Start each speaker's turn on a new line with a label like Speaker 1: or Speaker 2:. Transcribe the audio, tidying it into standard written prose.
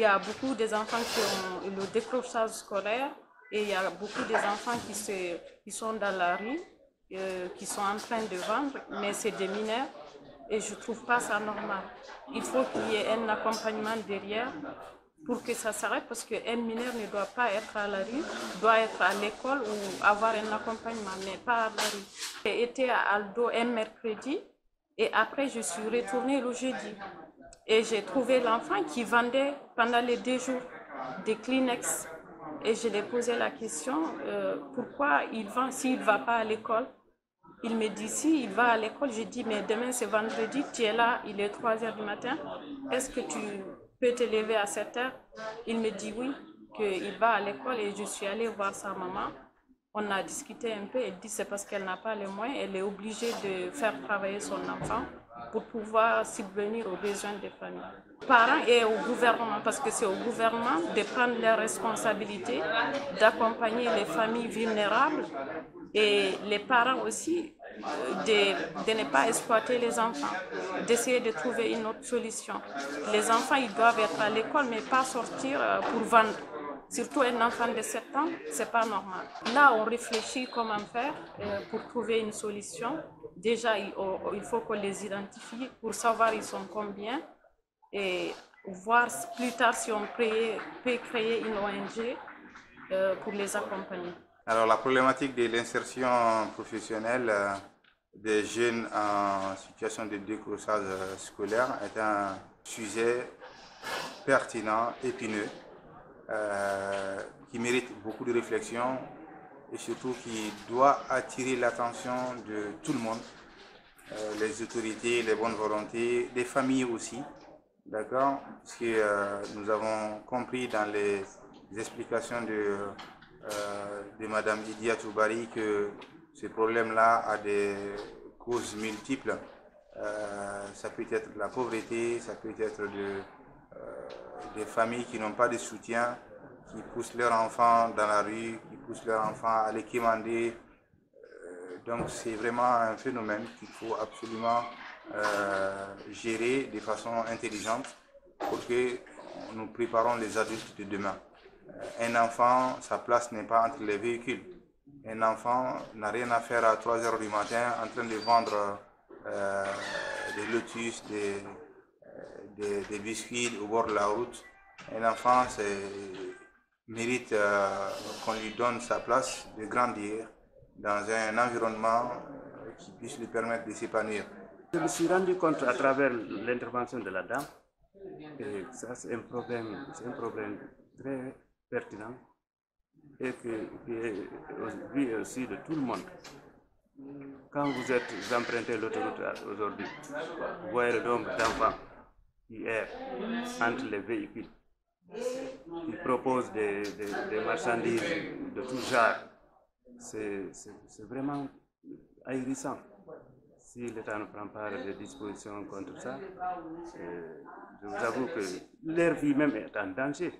Speaker 1: a beaucoup des enfants qui ont le décrochage scolaire et il y a beaucoup des enfants qui sont dans la rue, qui sont en train de vendre, mais c'est des mineurs et je ne trouve pas ça normal. Il faut qu'il y ait un accompagnement derrière pour que ça s'arrête parce qu'un mineur ne doit pas être à la rue, doit être à l'école ou avoir un accompagnement, mais pas à la rue. J'ai été à Aldo un mercredi et après je suis retournée le jeudi. Et j'ai trouvé l'enfant qui vendait pendant les 2 jours des Kleenex. Et je lui ai posé la question, pourquoi il vend s'il ne va pas à l'école? Il me dit, si, il va à l'école. Je dis, mais demain c'est vendredi, tu es là, il est 3 heures du matin. Est-ce que tu peux te lever à 7 heures? Il me dit oui, qu'il va à l'école et je suis allée voir sa maman. On a discuté un peu, elle dit c'est parce qu'elle n'a pas les moyens, elle est obligée de faire travailler son enfant pour pouvoir subvenir aux besoins des familles. Aux parents et au gouvernement, parce que c'est au gouvernement de prendre leurs responsabilités, d'accompagner les familles vulnérables et les parents aussi de ne pas exploiter les enfants, d'essayer de trouver une autre solution. Les enfants, ils doivent être à l'école, mais pas sortir pour vendre. Surtout un enfant de 7 ans, c'est pas normal. Là, on réfléchit comment faire pour trouver une solution. Déjà, il faut qu'on les identifie pour savoir ils sont combien et voir plus tard si on peut créer une ONG pour les accompagner.
Speaker 2: Alors la problématique de l'insertion professionnelle des jeunes en situation de décrochage scolaire est un sujet pertinent, épineux, qui mérite beaucoup de réflexion et surtout qui doit attirer l'attention de tout le monde, les autorités, les bonnes volontés, les familles aussi, d'accord? Parce que nous avons compris dans les explications de Madame Idia Toubari que ce problème-là a des causes multiples. Ça peut être de la pauvreté, ça peut être des familles qui n'ont pas de soutien, qui poussent leurs enfants dans la rue, qui poussent leurs enfants à les quémander. Donc c'est vraiment un phénomène qu'il faut absolument gérer de façon intelligente pour que nous préparons les adultes de demain. Un enfant, sa place n'est pas entre les véhicules. Un enfant n'a rien à faire à 3 heures du matin en train de vendre des lotus, des biscuits au bord de la route. Un enfant mérite qu'on lui donne sa place de grandir dans un environnement qui puisse lui permettre de s'épanouir.
Speaker 3: Je me suis rendu compte à travers l'intervention de la dame que ça c'est un problème très pertinent et qui est vu aussi de tout le monde. Quand vous empruntez l'autoroute aujourd'hui, vous voyez le nombre d'enfants qui errent entre les véhicules, qui proposent des marchandises de tout genre. C'est vraiment ahurissant. Si l'État ne prend pas des dispositions contre ça, je vous avoue que leur vie même est en danger.